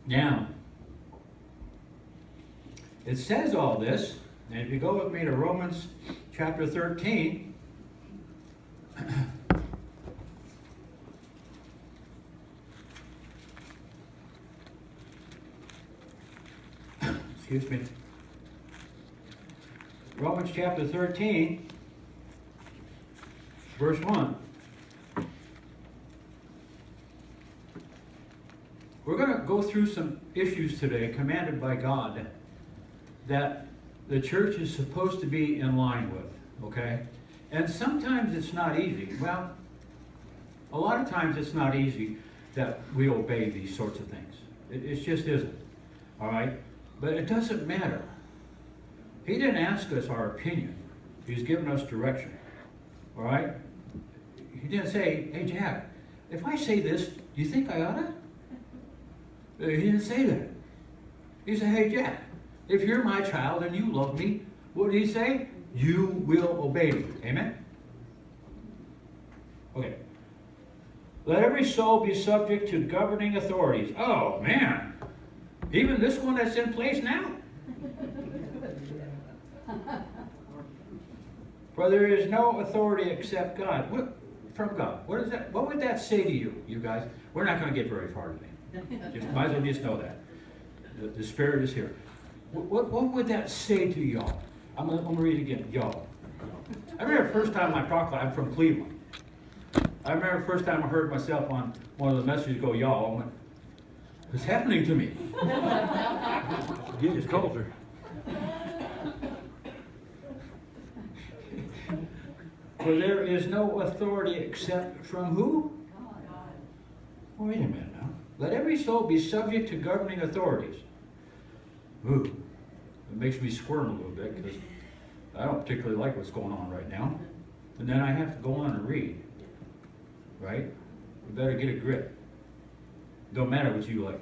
Now, it says all this, and if you go with me to Romans chapter 13, excuse me, Romans chapter 13, verse 1. We're going to go through some issues today commanded by God that the church is supposed to be in line with, okay? And sometimes it's not easy. Well, a lot of times it's not easy that we obey these sorts of things. It just isn't, all right? But it doesn't matter. He didn't ask us our opinion. He's given us direction, all right? He didn't say, hey, Jack, if I say this, do you think I ought to? He didn't say that. He said, hey, Jack, if you're my child and you love me, what did he say? You will obey me. Amen? Okay. Let every soul be subject to governing authorities. Oh, man. Even this one that's in place now? For there is no authority except God. What, from God. What is that? What would that say to you, you guys? We're not going to get very far today. Might as well just know that. The Spirit is here. What would that say to y'all? I'm going to read it again. Y'all. I remember the first time I talked, I'm from Cleveland. I remember the first time I heard myself on one of the messages go, y'all. I went, what's happening to me? Getting colder. For there is no authority except from who? Well, wait a minute now. Let every soul be subject to governing authorities. Ooh, it makes me squirm a little bit because I don't particularly like what's going on right now. And then I have to go on and read. Right? We better get a grip. Don't matter what you like.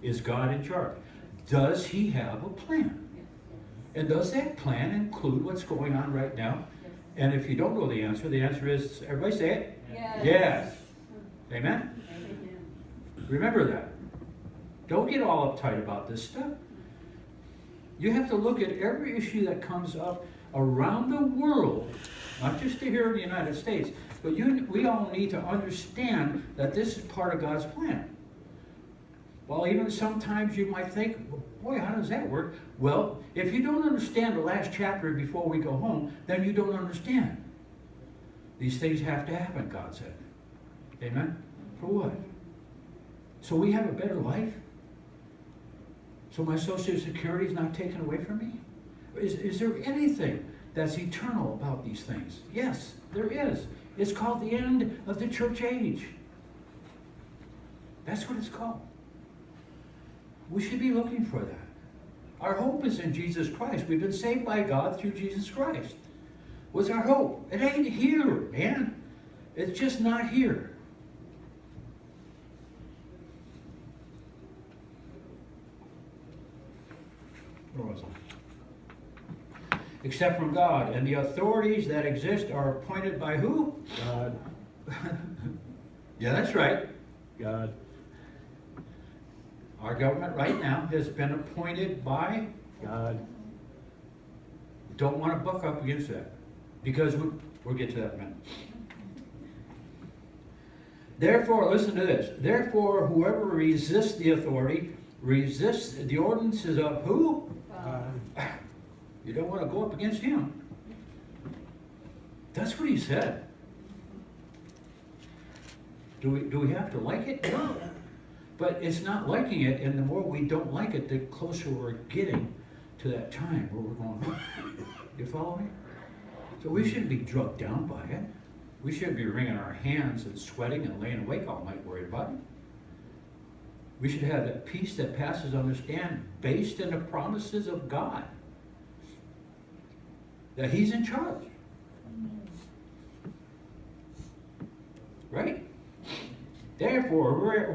Is God in charge? Does He have a plan? And does that plan include what's going on right now? And if you don't know the answer is, everybody say it? Yes. Yes. Amen? Remember that. Don't get all uptight about this stuff. You have to look at every issue that comes up around the world, not just here in the United States, but we all need to understand that this is part of God's plan. Well, even sometimes you might think, boy, how does that work? Well, if you don't understand the last chapter before we go home, then you don't understand. These things have to happen, God said. Amen? For what? So we have a better life? So my Social Security is not taken away from me? Is there anything that's eternal about these things? Yes, there is. It's called the end of the church age. That's what it's called. We should be looking for that. Our hope is in Jesus Christ. We've been saved by God through Jesus Christ. What's our hope? It ain't here, man. It's just not here. Where was I? Except from God. And the authorities that exist are appointed by who? God. Yeah, that's right. God. Our government right now has been appointed by God. Don't want to buck up against that. Because we'll get to that in a minute. Therefore, listen to this. Therefore, whoever resists the authority resists the ordinances of who? God. You don't want to go up against him. That's what he said. Do we have to like it? No. But it's not liking it, and the more we don't like it, the closer we're getting to that time where we're going, oh. You follow me? So we shouldn't be drugged down by it. We shouldn't be wringing our hands and sweating and laying awake all night worried about it. We should have that peace that passes understanding based in the promises of God. That He's in charge. Right? Therefore,